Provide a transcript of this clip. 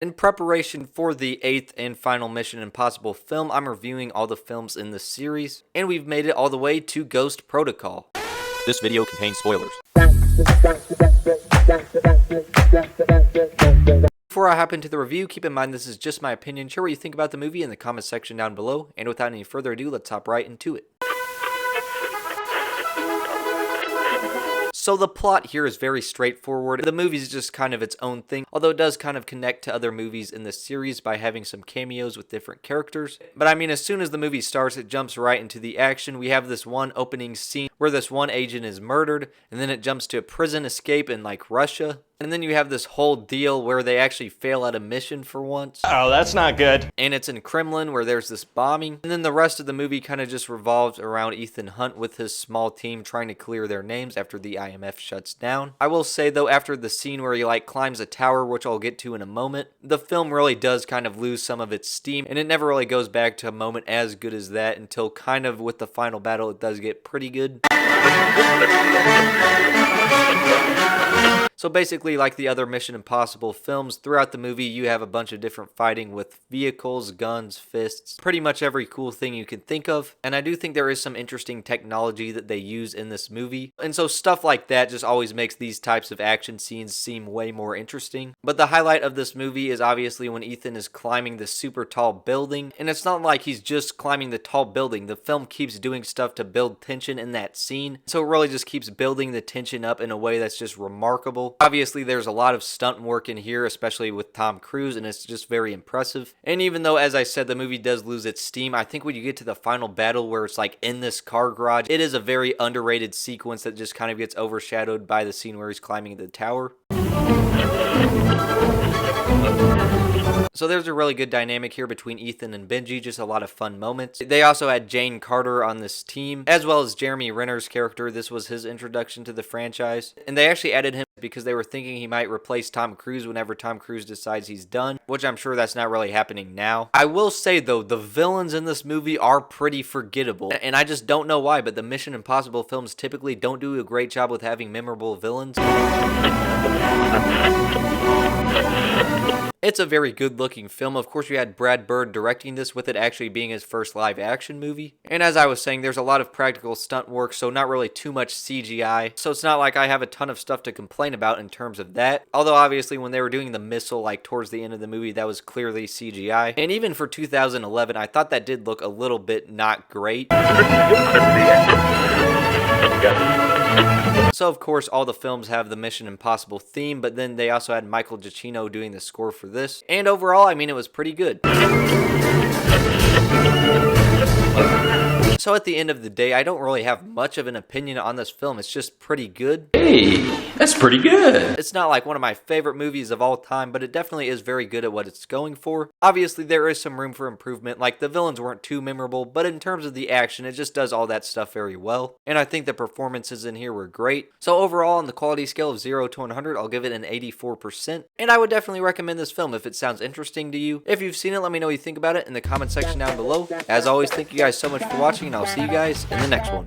In preparation for the 8th and final Mission Impossible film, I'm reviewing all the films in the series, and we've made it all the way to Ghost Protocol. This video contains spoilers. Before I hop into the review, keep in mind this is just my opinion. Share what you think about the movie in the comment section down below, and without any further ado, let's hop right into it. So the plot here is very straightforward. The movie is just kind of its own thing, although it does kind of connect to other movies in the series by having some cameos with different characters. But I mean, as soon as the movie starts, it jumps right into the action. We have this one opening scene where this one agent is murdered, and then it jumps to a prison escape in like Russia. And then you have this whole deal where they actually fail at a mission for once. Oh, that's not good. And it's in Kremlin where there's this bombing. And then the rest of the movie kind of just revolves around Ethan Hunt with his small team trying to clear their names after the IMF shuts down. I will say though, after the scene where he like climbs a tower, which I'll get to in a moment, the film really does kind of lose some of its steam. And it never really goes back to a moment as good as that until kind of with the final battle, it does get pretty good. So basically, like the other Mission Impossible films, throughout the movie you have a bunch of different fighting with vehicles, guns, fists, pretty much every cool thing you can think of. And I do think there is some interesting technology that they use in this movie. And so stuff like that just always makes these types of action scenes seem way more interesting. But the highlight of this movie is obviously when Ethan is climbing the super tall building. And it's not like he's just climbing the tall building. The film keeps doing stuff to build tension in that scene. So it really just keeps building the tension up in a way that's just remarkable. Obviously, there's a lot of stunt work in here, especially with Tom Cruise, and it's just very impressive. And even though, as I said, the movie does lose its steam, I think when you get to the final battle where it's like in this car garage, it is a very underrated sequence that just kind of gets overshadowed by the scene where he's climbing the tower. So there's a really good dynamic here between Ethan and Benji, just a lot of fun moments. They also had Jane Carter on this team, as well as Jeremy Renner's character. This was his introduction to the franchise. And they actually added him because they were thinking he might replace Tom Cruise whenever Tom Cruise decides he's done, which I'm sure that's not really happening now. I will say though, the villains in this movie are pretty forgettable, and I just don't know why, but the Mission Impossible films typically don't do a great job with having memorable villains. It's a very good looking film. Of course, you had Brad Bird directing this, with it actually being his first live action movie. And as I was saying, there's a lot of practical stunt work, so not really too much CGI. So it's not like I have a ton of stuff to complain about in terms of that. Although obviously when they were doing the missile like towards the end of the movie, that was clearly CGI. And even for 2011, I thought that did look a little bit not great. So of course all the films have the Mission Impossible theme, but then they also had Michael Giacchino doing the score for this. And overall, I mean, it was pretty good. So at the end of the day, I don't really have much of an opinion on this film. It's just pretty good. Hey, that's pretty good. It's not like one of my favorite movies of all time, but it definitely is very good at what it's going for. Obviously, there is some room for improvement. Like, the villains weren't too memorable, but in terms of the action, it just does all that stuff very well. And I think the performances in here were great. So overall, on the quality scale of 0 to 100, I'll give it an 84%. And I would definitely recommend this film if it sounds interesting to you. If you've seen it, let me know what you think about it in the comment section down below. As always, thank you guys so much for watching, and I'll see you guys in the next one.